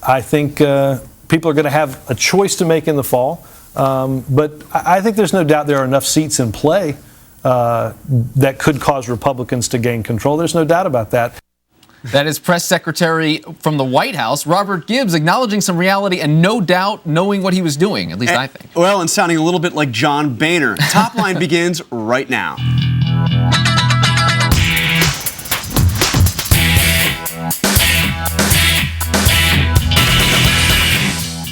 I think people are going to have a choice to make in the fall. But I think there's no doubt there are enough seats in play that could cause Republicans to gain control. There's no doubt about that. That is Press Secretary from the White House, Robert Gibbs, acknowledging some reality and no doubt knowing what he was doing, at least I think. Well, and sounding a little bit like John Boehner. Top Line begins right now.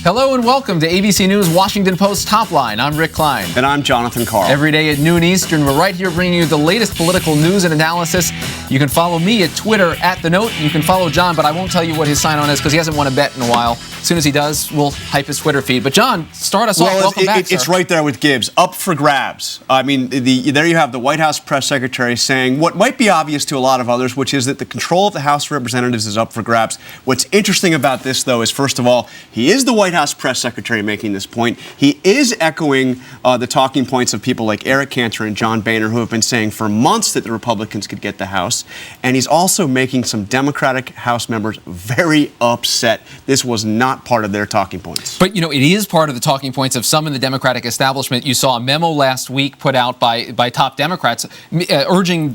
Hello and welcome to ABC News Washington Post Top Line. I'm Rick Klein. And I'm Jonathan Karl. Every day at noon Eastern, we're right here bringing you the latest political news and analysis. You can follow me at Twitter @TheNote. You can follow John, but I won't tell you what his sign-on is because he hasn't won a bet in a while. As soon as he does, we'll hype his Twitter feed. But John, start us off. Welcome back, sir. It's right there with Gibbs. Up for grabs. I mean, there you have the White House press secretary saying what might be obvious to a lot of others, which is that the control of the House of Representatives is up for grabs. What's interesting about this, though, is, first of all, he is the White House press secretary making this point. He is echoing the talking points of people like Eric Cantor and John Boehner, who have been saying for months that the Republicans could get the House. And he's also making some Democratic House members very upset. This was not part of their talking points. But, you know, it is part of the talking points of some in the Democratic establishment. You saw a memo last week put out by top Democrats urging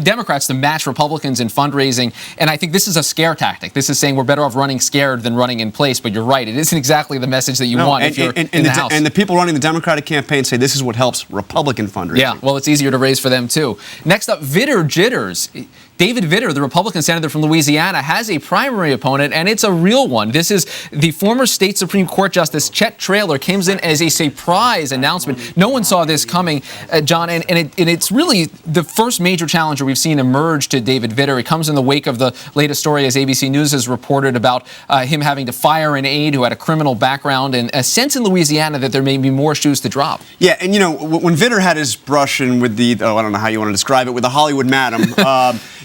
Democrats to match Republicans in fundraising. And I think this is a scare tactic. This is saying we're better off running scared than running in place. But you're right. It isn't exactly the message that you want if you're in the House. And the people running the Democratic campaign say this is what helps Republican fundraising. Yeah, well, it's easier to raise for them, too. Next up, Vitter jitters. David Vitter, the Republican senator from Louisiana, has a primary opponent, and it's a real one. This is the former state Supreme Court Justice Chet Traylor. Comes in as a surprise announcement. No one saw this coming, John, and it's really the first major challenger we've seen emerge to David Vitter. It comes in the wake of the latest story, as ABC News has reported, about him having to fire an aide who had a criminal background, and a sense in Louisiana that there may be more shoes to drop. Yeah, and, you know, when Vitter had his brush in with I don't know how you want to describe it, with the Hollywood Madam,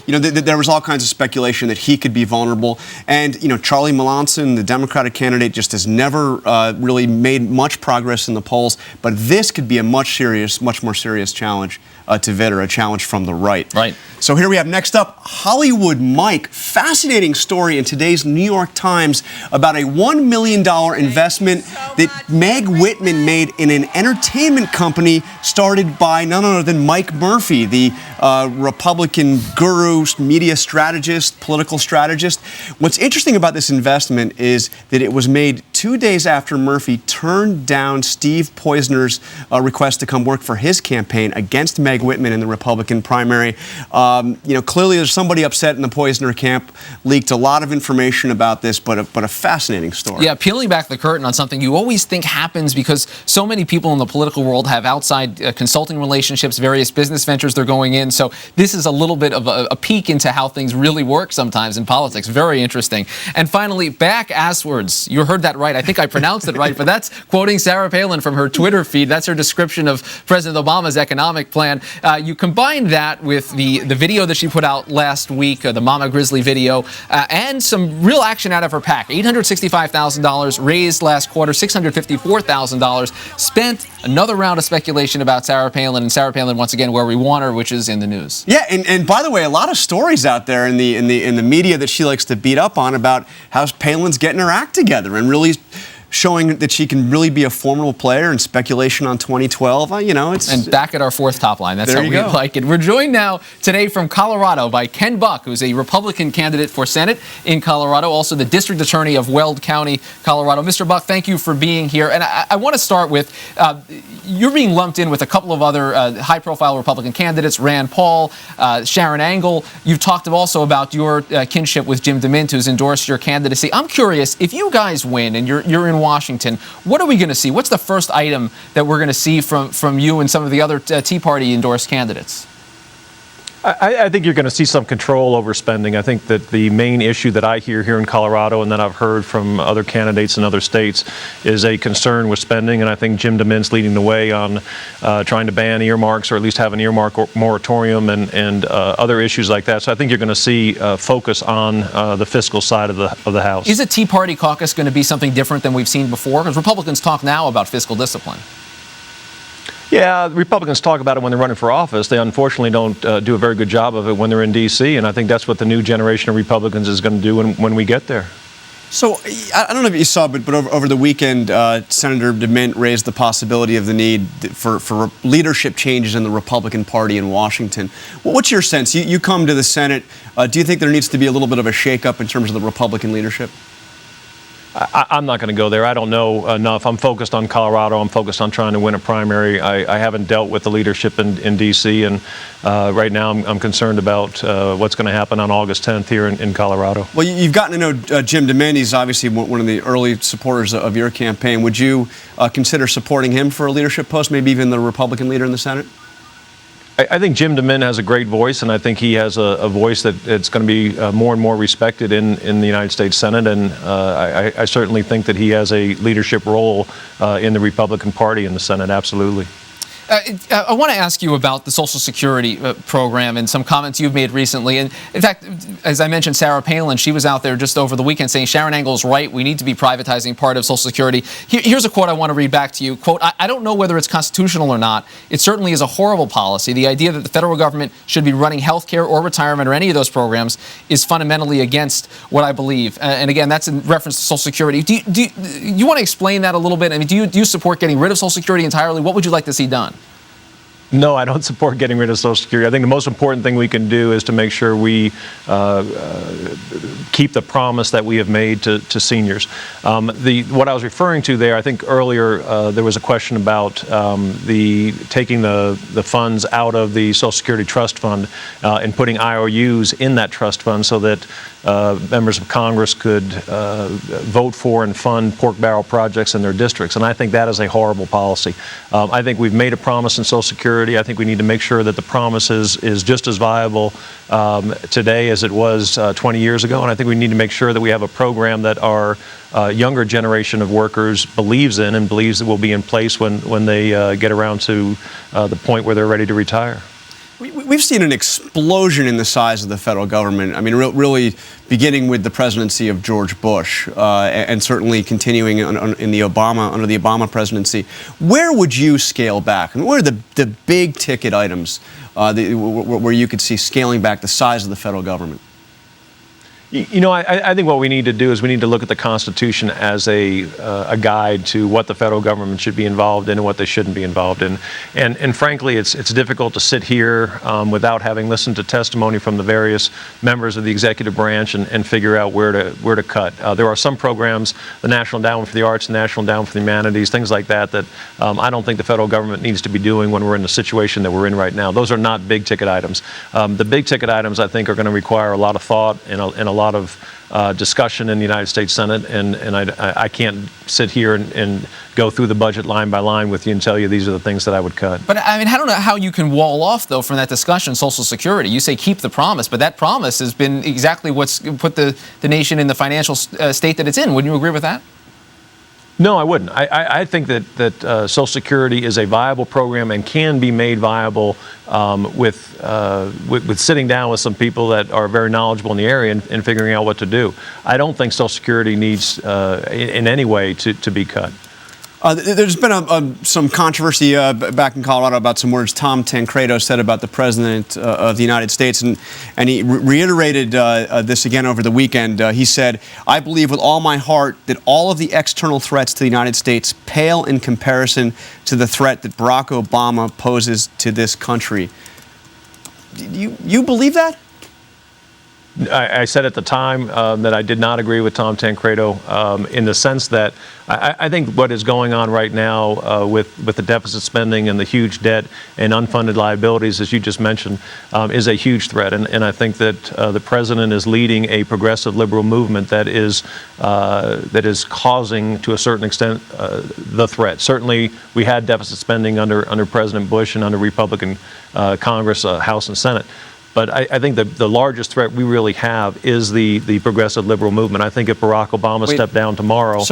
you know, there was all kinds of speculation that he could be vulnerable. And, you know, Charlie Melanson, the Democratic candidate, just has never really made much progress in the polls. But this could be a much more serious challenge to Vitter, a challenge from the right. Right. So here we have next up, Hollywood Mike. Fascinating story in today's New York Times about a $1 million investment that Meg Whitman made in an entertainment company started by none other than Mike Murphy, the Republican guru, media strategist, political strategist. What's interesting about this investment is that it was made 2 days after Murphy turned down Steve Poizner's request to come work for his campaign against Meg Whitman in the Republican primary. You know, clearly there's somebody upset in the Poizner camp, leaked a lot of information about this, but a fascinating story. Yeah, peeling back the curtain on something you always think happens because so many people in the political world have outside consulting relationships, various business ventures they're going in. So this is a little bit of a peek into how things really work sometimes in politics. Very interesting. And finally, back asswards. You heard that right. I think I pronounced it right, but that's quoting Sarah Palin from her Twitter feed. That's her description of President Obama's economic plan. You combine that with the video that she put out last week, the Mama Grizzly video, and some real action out of her PAC. $865,000 raised last quarter, $654,000 spent. Another round of speculation about Sarah Palin, and Sarah Palin once again where we want her, which is in the news. Yeah, and by the way, a lot of stories out there in the media that she likes to beat up on about how Palin's getting her act together and really showing that she can really be a formidable player, and speculation on 2012. You know, it's... And back at our fourth top line. That's how we like it. We're joined now today from Colorado by Ken Buck, who's a Republican candidate for Senate in Colorado, also the district attorney of Weld County, Colorado. Mr. Buck, thank you for being here. And I want to start with, you're being lumped in with a couple of other high-profile Republican candidates, Rand Paul, Sharon Angle. You've talked also about your kinship with Jim DeMint, who's endorsed your candidacy. I'm curious, if you guys win and you're in Washington, what are we going to see? What's the first item that we're going to see from you and some of the other Tea Party endorsed candidates? I think you're going to see some control over spending. I think that the main issue that I hear here in Colorado, and that I've heard from other candidates in other states, is a concern with spending. And I think Jim DeMint's leading the way on trying to ban earmarks, or at least have an earmark moratorium, and other issues like that. So I think you're going to see focus on the fiscal side of the House. Is a Tea Party caucus going to be something different than we've seen before? Because Republicans talk now about fiscal discipline. Yeah, Republicans talk about it when they're running for office. They unfortunately don't do a very good job of it when they're in D.C., and I think that's what the new generation of Republicans is going to do when we get there. So I don't know if you saw, but over the weekend, Senator DeMint raised the possibility of the need for leadership changes in the Republican Party in Washington. What's your sense? You come to the Senate. Do you think there needs to be a little bit of a shakeup in terms of the Republican leadership? I'm not going to go there. I don't know enough. I'm focused on Colorado. I'm focused on trying to win a primary. I haven't dealt with the leadership in D.C., and right now I'm concerned about what's going to happen on August 10th here in Colorado. Well, you've gotten to know Jim DeMint. He's obviously one of the early supporters of your campaign. Would you consider supporting him for a leadership post, maybe even the Republican leader in the Senate? I think Jim DeMint has a great voice, and I think he has a voice that it's going to be more and more respected in the United States Senate, and I certainly think that he has a leadership role in the Republican Party in the Senate, absolutely. I want to ask you about the Social Security program and some comments you've made recently. And in fact, as I mentioned, Sarah Palin, she was out there just over the weekend saying Sharon Angle is right. We need to be privatizing part of Social Security. Here's a quote I want to read back to you. Quote, I don't know whether it's constitutional or not. It certainly is a horrible policy. The idea that the federal government should be running health care or retirement or any of those programs is fundamentally against what I believe. And again, that's in reference to Social Security. Do you want to explain that a little bit? I mean, do you support getting rid of Social Security entirely? What would you like to see done? No, I don't support getting rid of Social Security. I think the most important thing we can do is to make sure we keep the promise that we have made to seniors. What I was referring to there, I think earlier there was a question about taking the funds out of the Social Security Trust Fund and putting IOUs in that trust fund so that members of Congress could vote for and fund pork barrel projects in their districts. And I think that is a horrible policy. I think we've made a promise in Social Security. I think we need to make sure that the promise is just as viable today as it was 20 years ago. And I think we need to make sure that we have a program that our younger generation of workers believes in and believes that will be in place when they get around to the point where they're ready to retire. We've seen an explosion in the size of the federal government. I mean, really beginning with the presidency of George Bush and certainly continuing under the Obama presidency. Where would you scale back? I mean, what are the big ticket items where you could see scaling back the size of the federal government? You know, I think what we need to do is we need to look at the Constitution as a guide to what the federal government should be involved in and what they shouldn't be involved in. And frankly, it's difficult to sit here without having listened to testimony from the various members of the executive branch and figure out where to cut. There are some programs, the National Endowment for the Arts, the National Endowment for the Humanities, things like that, that I don't think the federal government needs to be doing when we're in the situation that we're in right now. Those are not big ticket items. The big ticket items, I think, are going to require a lot of thought and a lot of discussion in the United States Senate, and I can't sit here and go through the budget line by line with you and tell you these are the things that I would cut. But I mean, I don't know how you can wall off, though, from that discussion Social Security. You say keep the promise, but that promise has been exactly what's put the nation in the financial state that it's in. Wouldn't you agree with that? No, I wouldn't. I think that Social Security is a viable program and can be made viable with sitting down with some people that are very knowledgeable in the area and figuring out what to do. I don't think Social Security needs in any way to be cut. There's been some controversy back in Colorado about some words Tom Tancredo said about the President of the United States, and he reiterated this again over the weekend. He said, "I believe with all my heart that all of the external threats to the United States pale in comparison to the threat that Barack Obama poses to this country." Do you believe that? I said at the time that I did not agree with Tom Tancredo in the sense that I think what is going on right now with the deficit spending and the huge debt and unfunded liabilities, as you just mentioned, is a huge threat. And I think that the president is leading a progressive liberal movement that is causing, to a certain extent, the threat. Certainly, we had deficit spending under President Bush and under Republican Congress, House and Senate. But I think the largest threat we really have is the progressive liberal movement. I think if Barack Obama stepped down tomorrow,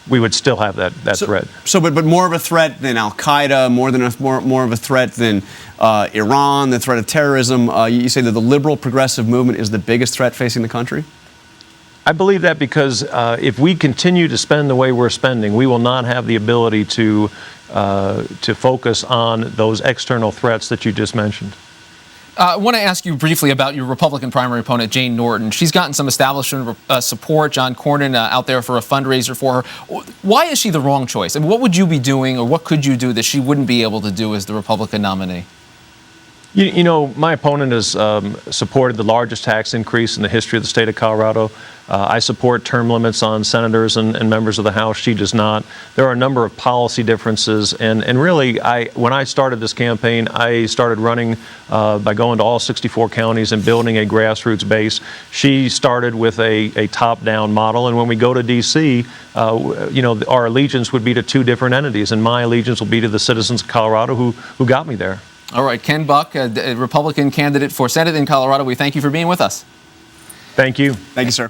we would still have that threat. But more of a threat than Al-Qaeda, more of a threat than Iran, the threat of terrorism. You say that the liberal progressive movement is the biggest threat facing the country? I believe that because if we continue to spend the way we're spending, we will not have the ability to focus on those external threats that you just mentioned. I want to ask you briefly about your Republican primary opponent, Jane Norton. She's gotten some establishment support. John Cornyn out there for a fundraiser for her. Why is she the wrong choice? And what would you be doing, or what could you do that she wouldn't be able to do as the Republican nominee? You know, my opponent has supported the largest tax increase in the history of the state of Colorado. I support term limits on senators and members of the House. She does not. There are a number of policy differences. And really, when I started this campaign, I started running by going to all 64 counties and building a grassroots base. She started with a top-down model. And when we go to D.C., you know, our allegiance would be to two different entities. And my allegiance will be to the citizens of Colorado who got me there. All right, Ken Buck, a Republican candidate for Senate in Colorado, we thank you for being with us. Thank you. Thank you, sir.